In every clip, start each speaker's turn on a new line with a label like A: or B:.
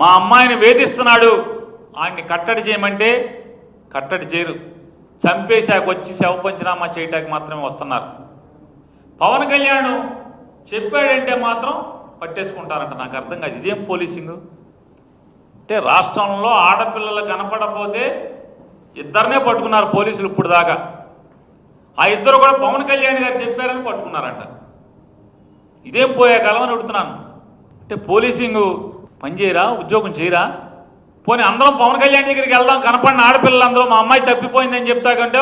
A: మా అమ్మాయిని వేధిస్తున్నాడు, ఆయన్ని కట్టడి చేయమంటే కట్టడి చేయరు, చంపేశాక వచ్చి శవ పంచనామా చేయటానికి మాత్రమే వస్తున్నారు. పవన్ కళ్యాణ్ చెప్పాడంటే మాత్రం పట్టేసుకుంటారంట. నాకు అర్థం కాదు, ఇదేం పోలీసింగ్ అంటే? రాష్ట్రంలో ఆడపిల్లలు కనపడకపోతే ఇద్దరినే పట్టుకున్నారు పోలీసులు ఇప్పుడు దాకా. ఆ ఇద్దరు కూడా పవన్ కళ్యాణ్ గారు చెప్పారని పట్టుకున్నారంట. ఇదేం పోయే కాలం అని అడుగుతున్నాను. అంటే పోలీసింగ్ పనిచేయరా, ఉద్యోగం చేయరా? పోనీ అందరం పవన్ కళ్యాణ్ దగ్గరికి వెళ్దాం, కనపడిన ఆడపిల్లలందరూ మా అమ్మాయి తప్పిపోయిందని చెప్తాకంటే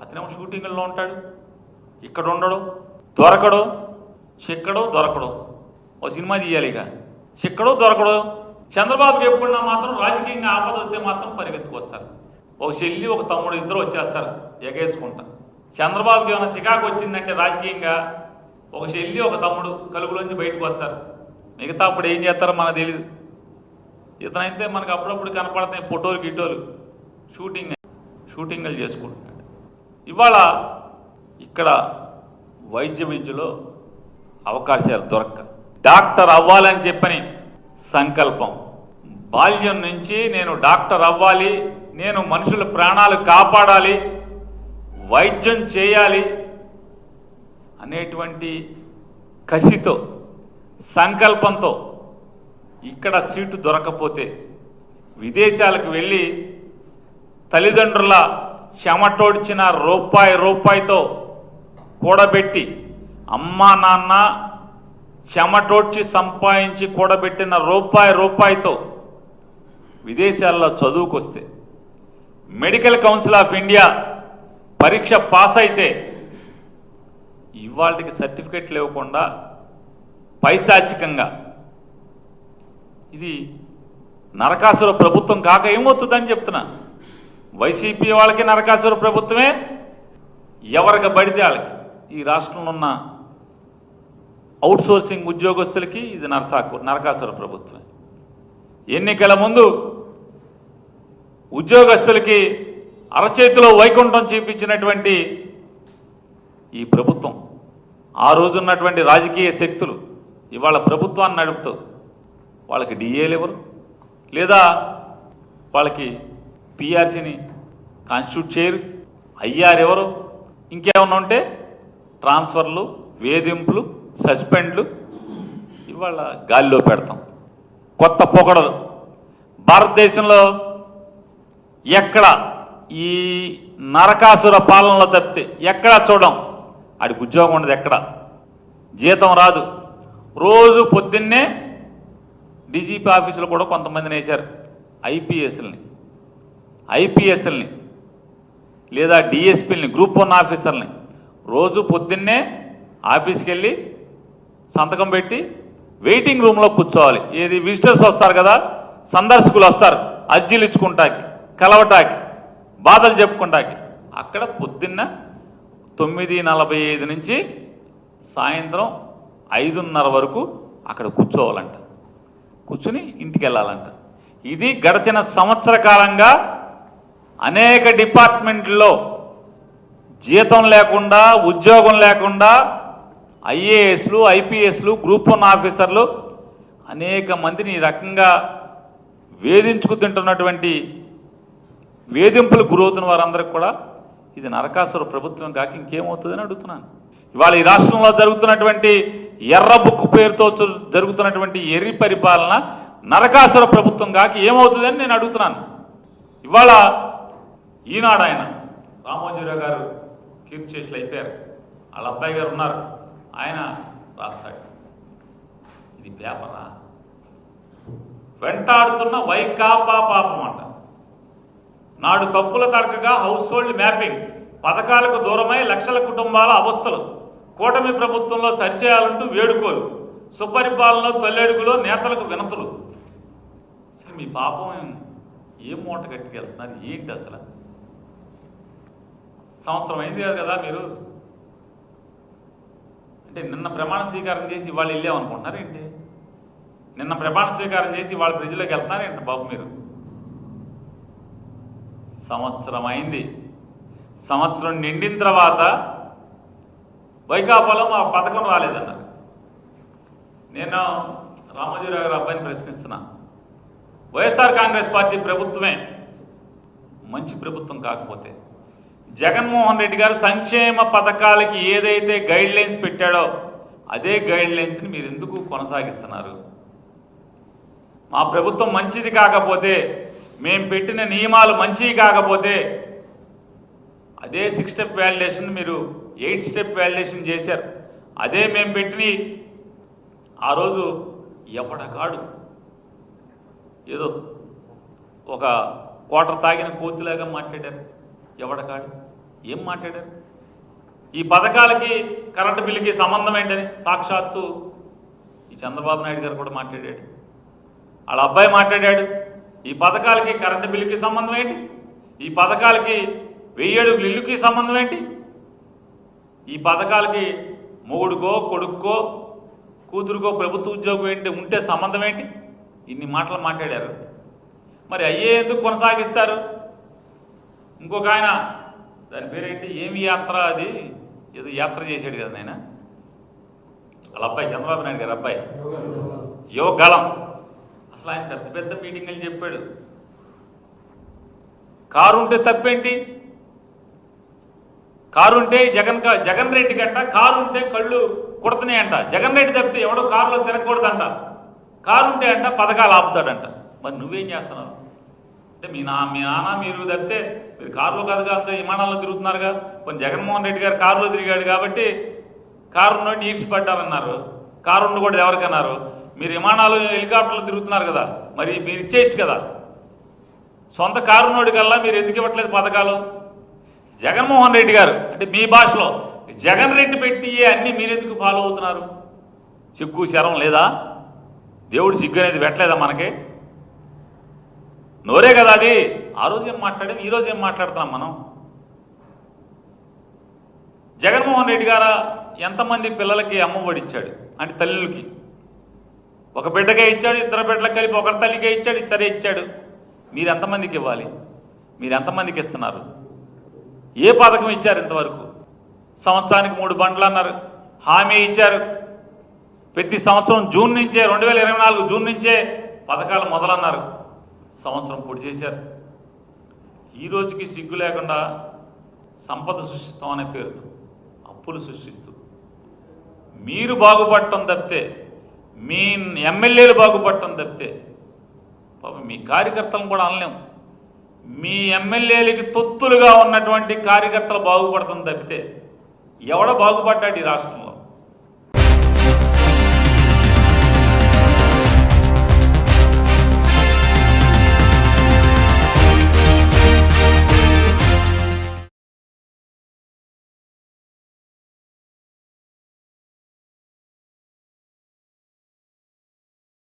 A: అతనేమో షూటింగ్లో ఉంటాడు, ఇక్కడ ఉండడు, దొరకడు, చిక్కడు దొరకడు. ఓ సినిమా తీయాలి ఇక, చిక్కడు దొరకడు. చంద్రబాబుకి ఎప్పుడున్నా మాత్రం రాజకీయంగా ఆపద వస్తే మాత్రం పరిగెత్తుకొస్తారు. ఒక చెల్లి ఒక తమ్ముడు ఇద్దరు వచ్చేస్తారు ఎగేసుకుంటా. చంద్రబాబుకి ఏమైనా చికాకు వచ్చిందంటే రాజకీయంగా ఒక చెల్లి ఒక తమ్ముడు కలుగులోంచి బయటకు వస్తారు. మిగతా అప్పుడు ఏం చేస్తారో మనకు తెలియదు. ఇతనైతే మనకు అప్పుడప్పుడు కనపడతాయి ఫోటోలు గిటోలు, షూటింగ్లు చేసుకుంటున్నాడు. ఇవాళ ఇక్కడ వైద్య విద్యలో అవకాశాలు దొరక్క డాక్టర్ అవ్వాలని చెప్పని సంకల్పం, బాల్యం నుంచి నేను డాక్టర్ అవ్వాలి, నేను మనుషుల ప్రాణాలు కాపాడాలి, వైద్యం చేయాలి అనేటువంటి కసితో సంకల్పంతో ఇక్కడ సీటు దొరకపోతే విదేశాలకు వెళ్ళి తల్లిదండ్రుల చెమటోడ్చిన రూపాయితో కూడబెట్టి, అమ్మా నాన్న చెమటోడ్చి సంపాదించి కూడబెట్టిన రూపాయితో విదేశాల్లో చదువుకొస్తే, మెడికల్ కౌన్సిల్ ఆఫ్ ఇండియా పరీక్ష పాస్ అయితే ఇవాళకి సర్టిఫికెట్లు ఇవ్వకుండా పైశాచికంగా, ఇది నరకాసుర ప్రభుత్వం కాక ఏమవుతుందని చెప్తున్నా. వైసీపీ వాళ్ళకి నరకాసుర ప్రభుత్వమే, ఎవరికి పడితే వాళ్ళకి. ఈ రాష్ట్రంలో ఉన్న అవుట్సోర్సింగ్ ఉద్యోగస్తులకి ఇది నరకాసుర ప్రభుత్వం. ఎన్నికల ముందు ఉద్యోగస్తులకి అరచేతిలో వైకుంఠం చూపించినటువంటి ఈ ప్రభుత్వం, ఆ రోజున్నటువంటి రాజకీయ శక్తులు ఇవాళ ప్రభుత్వాన్ని నడుపుతూ వాళ్ళకి డిఏలు ఎవరు, లేదా వాళ్ళకి పిఆర్సీని కాన్స్టిట్యూట్ చేయరు, ఐఆర్ ఎవరు, ఇంకేమన్నా ఉంటే ట్రాన్స్ఫర్లు, వేధింపులు, సస్పెండ్లు ఇవాళ గాలిలో పెడతాం. కొత్త పొగడలు భారతదేశంలో ఎక్కడ ఈ నరకాసుర పాలనలో తప్పితే ఎక్కడా చూడం. ఆడికి ఉద్యోగం ఉండదు, ఎక్కడ జీతం రాదు. రోజు పొద్దున్నే డీజీపీ ఆఫీసులో కూడా కొంతమందిని వేశారు, ఐపీఎస్ఎల్ని లేదా డిఎస్పీలని, గ్రూప్ 1 ఆఫీసర్ని. రోజు పొద్దున్నే ఆఫీస్కి వెళ్ళి సంతకం పెట్టి వెయిటింగ్ రూమ్లో కూర్చోవాలి. ఏది విజిటర్స్ వస్తారు కదా, సందర్శకులు వస్తారు అర్జీలు ఇచ్చుకుంటాకి, కలవటాకి, బాధలు చెప్పుకుంటాకి. అక్కడ పొద్దున్న 9:45 నుంచి సాయంత్రం 5:30 వరకు అక్కడ కూర్చోవాలంట, కూర్చుని ఇంటికి వెళ్ళాలంట. ఇది గడిచిన సంవత్సర కాలంగా అనేక డిపార్ట్మెంట్లో జీతం లేకుండా, ఉద్యోగం లేకుండా ఐఏఎస్లు, ఐపీఎస్లు, గ్రూప్ 1 ఆఫీసర్లు అనేక మందిని ఈ రకంగా వేధించుకు తింటున్నటువంటి, వేధింపులు గురవుతున్న వారందరికీ కూడా ఇది నరకాసుర ప్రభుత్వం కాక ఇంకేమవుతుందని అడుగుతున్నాను. ఇవాళ ఈ రాష్ట్రంలో జరుగుతున్నటువంటి ఎర్ర బుక్కు పేరుతో జరుగుతున్నటువంటి ఎర్రి పరిపాలన నరకాసుర ప్రభుత్వం కాక ఏమవుతుందని నేను అడుగుతున్నాను. ఇవాళ ఈనాడు ఆయన రామోజీరావు గారు కీర్తిశేషులు అయిపోయారు, వాళ్ళ అబ్బాయి గారు ఉన్నారు, ఆయన రాస్తాడు. ఇది పేపరా? వెంటాడుతున్న వైకాపా పాపం అంట. నాడు తప్పుల తడకగా హౌస్ హోల్డ్ మ్యాపింగ్, పథకాలకు దూరమై లక్షల కుటుంబాల అవస్థలు, కూటమి ప్రభుత్వంలో సరిచేయాలంటూ వేడుకోలు, సుపరిపాలనలో తొల్లెడుగులో నేతలకు వినతులు. అసలు మీ పాపం ఏం మూట కట్టుకెళ్తున్నారు ఏంటి? అసలు సంవత్సరం అయింది కదా మీరు. అంటే నిన్న ప్రమాణ స్వీకారం చేసి ఇవాళ వెళ్ళామనుకుంటున్నారు ఏంటి? నిన్న ప్రమాణ స్వీకారం చేసి ఇవాళ ప్రజల్లోకి వెళ్తున్నారేంటి బాబు మీరు? సంవత్సరం అయింది. సంవత్సరం నిండిన తర్వాత వైకాపాలో మా పథకం రాలేదన్నారు. నేను రామోజీరావు గారు అబ్బాయిని ప్రశ్నిస్తున్నా, వైఎస్ఆర్ కాంగ్రెస్ పార్టీ ప్రభుత్వమే మంచి ప్రభుత్వం కాకపోతే జగన్మోహన్ రెడ్డి గారు సంక్షేమ పథకాలకి ఏదైతే గైడ్ లైన్స్ పెట్టాడో అదే గైడ్ లైన్స్ని మీరు ఎందుకు కొనసాగిస్తున్నారు? మా ప్రభుత్వం మంచిది కాకపోతే, మేము పెట్టిన నియమాలు మంచివి కాకపోతే అదే 6 స్టెప్ వ్యాలిడేషన్ మీరు 8 స్టెప్ వ్యాలిడేషన్ చేశారు. అదే మేము పెట్టిన ఆ రోజు ఎవడకాడు ఏదో ఒక క్వార్టర్ తాగిన కోతిలాగా మాట్లాడారు. ఎవడకాడు ఏం మాట్లాడారు? ఈ పథకాలకి కరెంటు బిల్లుకి సంబంధం ఏంటని సాక్షాత్తు ఈ చంద్రబాబు నాయుడు గారు కూడా మాట్లాడాడు. వాళ్ళ అబ్బాయి మాట్లాడాడు. ఈ పథకాలకి కరెంటు బిల్లుకి సంబంధం ఏంటి? ఈ పథకాలకి 1000 అడుగుల ఇల్లుకి సంబంధం ఏంటి? ఈ పథకాలకి మొగుడుకో కొడుక్కో కూతురుకో ప్రభుత్వ ఉద్యోగం ఏంటి ఉంటే సంబంధం ఏంటి? ఇన్ని మాటలు మాట్లాడారు. మరి అయ్యే ఎందుకు కొనసాగిస్తారు? ఇంకొక ఆయన దాని పేరేంటి, ఏమి యాత్ర, అది ఏదో యాత్ర చేశాడు కదా నాయన, వాళ్ళ అబ్బాయి చంద్రబాబు నాయుడు గారు అబ్బాయి యువగలం. అసలు ఆయన పెద్ద పెద్ద మీటింగులు చెప్పాడు. కారు ఉంటే తప్పేంటి? కారు ఉంటే జగన్ రెడ్డి కంట కారు ఉంటే కళ్ళు కుడుతున్నాయంట. జగన్ రెడ్డి తప్పితే ఎవడో కారులో తిరగకూడదంట. కారు ఉంటే అంట పథకాలు ఆపుతాడంట. మరి నువ్వేం చేస్తున్నావు అంటే మీ నాన్న మీరు తప్పితే మీరు కారులో కాదుగా, అంత విమానాల్లో తిరుగుతున్నారుగా. కొన్ని జగన్మోహన్ రెడ్డి గారు కారులో తిరిగాడు కాబట్టి కారు నుండి ఈడ్చిపడ్డారన్నారు. కారు ఉండకూడదు ఎవరికన్నారు? మీరు విమానాలు హెలికాప్టర్లు తిరుగుతున్నారు కదా, మరి మీరు ఇచ్చేయచ్చు కదా. సొంత కారు నోడి కల్లా మీరు ఎందుకు ఇవ్వట్లేదు పథకాలు? జగన్మోహన్ రెడ్డి గారు అంటే మీ భాషలో జగన్ రెడ్డి పెట్టి అన్నీ మీరెందుకు ఫాలో అవుతున్నారు? సిగ్గు శరం లేదా? దేవుడు సిగ్గు అనేది పెట్టలేదా మనకి? నోరే కదా అది. ఆ రోజు ఏం మాట్లాడాం, ఈరోజు ఏం మాట్లాడుతున్నాం మనం? జగన్మోహన్ రెడ్డి గారు ఎంతమంది పిల్లలకి అమ్మఒడి ఇచ్చాడు అంటే తల్లులకి? ఒక బిడ్డకే ఇచ్చాడు, 2 బిడ్డలకు కలిపి ఒకరి తల్లికే ఇచ్చాడు, సరే ఇచ్చాడు. మీరు ఎంతమందికి ఇవ్వాలి? మీరు ఎంతమందికి ఇస్తున్నారు? ఏ పథకం ఇచ్చారు ఇంతవరకు? సంవత్సరానికి 3 బండ్లు అన్నారు, హామీ ఇచ్చారు. ప్రతి సంవత్సరం జూన్ నుంచే 2024 జూన్ నుంచే పథకాలు మొదలన్నారు. సంవత్సరం పూర్తి చేశారు. ఈ రోజుకి సిగ్గు లేకుండా సంపద సృష్టిస్తాం అనే పేరుతో అప్పులు సృష్టిస్తూ మీరు బాగుపడటం తప్పితే, మీ ఎమ్మెల్యేలు బాగుపడటం తప్పితే, మీ కార్యకర్తలను కూడా అనలేము. మీ ఎమ్మెల్యేలకి తొత్తులుగా ఉన్నటువంటి కార్యకర్తలు బాగుపడటం తప్పితే ఎవడ బాగుపడ్డాడు ఈ రాష్ట్రంలో?